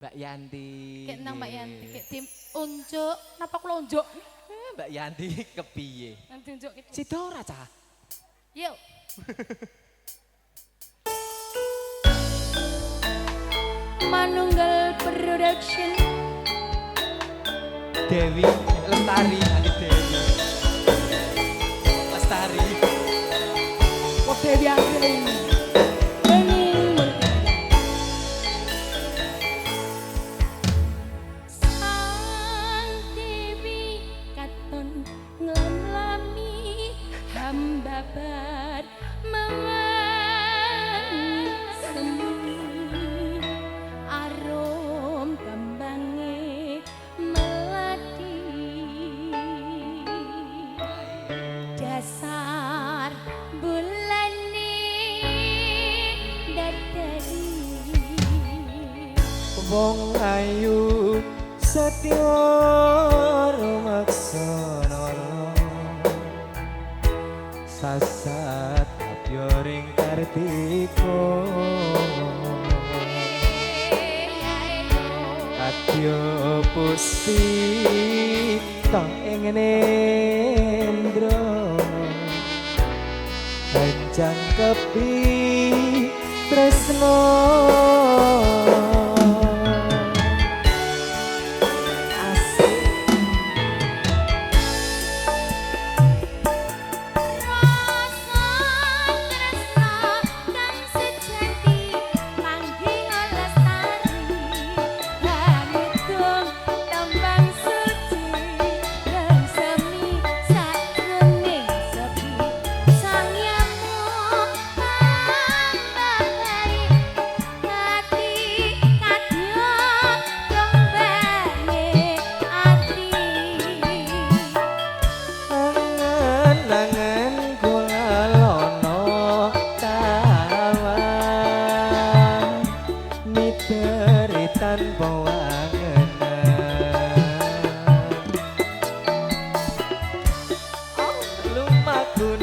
Mbak Yanti. Kayak nang Mbak Yanti, kayak tim unjuk, napa kula unjuk? Mbak Yanti kepiye? Nanti unjuk gitu. Si Dora cah. Yuk. Manunggal Production. Dewi Lestari, adik Dewi. Lestari. Kok Dewi Anggreni. Bening Murti. Sang Dewi katon nglam-lami hamba bar mewangi semi arum kembange melati dasar bulan dadari Wong ayu setya rumaksana sasat abyoring kartika kadya pusti tong ing nendra panjang kepi tresno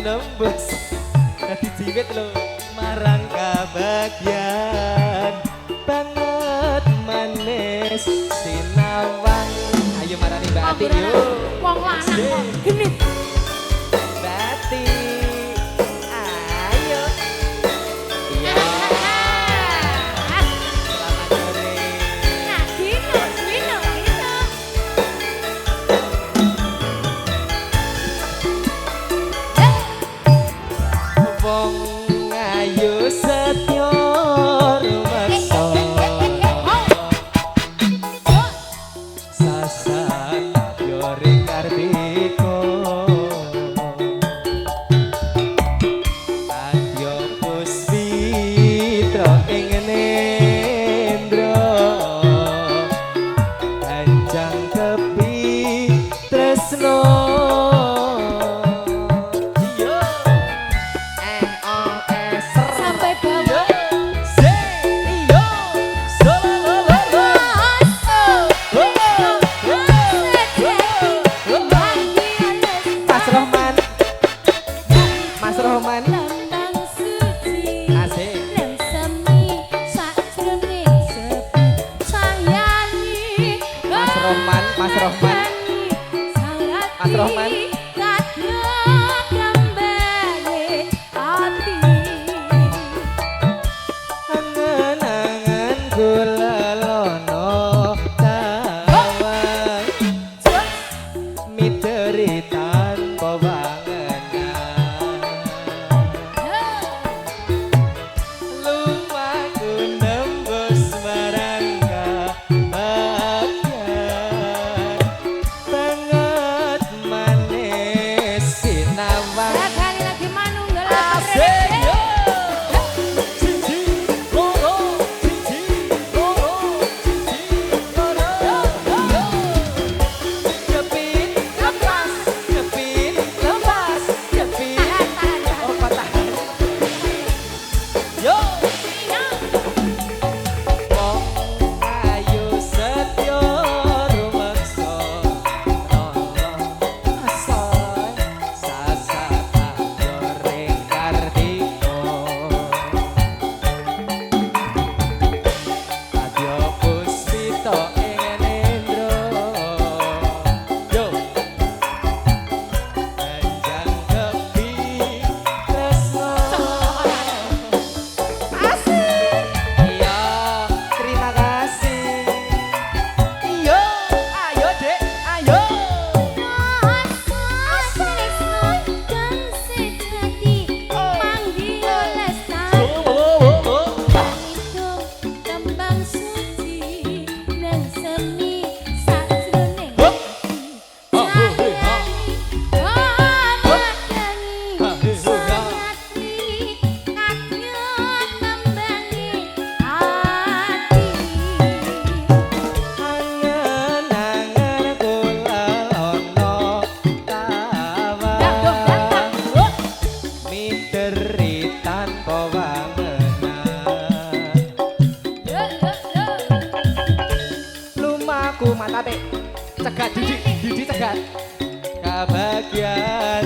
nembus dadi jiwit lho marang kabagyan banget manis sinawang ayo marani Mbak Ati yuk wong lanang kok gini Mbak Ati ayo iya selamat sore nah dino wong ayu setya rumaksa sasat abyoring kartika kadya puspitra ing nendra panjang kepi tresno sampai bawah Mas Rohman lambang suci asik nang semi sajroning sepi sayani Mas Rohman Mas Rohman Mas Rohman kadya gambare ati angen-angen kula lono tawang miteri tanpa wangenan lumaku nembus marang kabagyan ketok ing nendro yo panjang kepi tresno asik iya terima kasih iya ayo dek ayo matape cegat Didi cegat kebahagiaan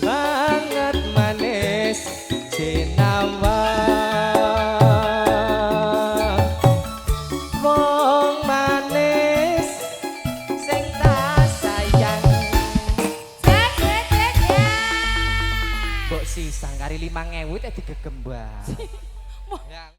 banget manis cinawa wong manis sing tak sayang mbok sisang kari 5.000 tadi gegembang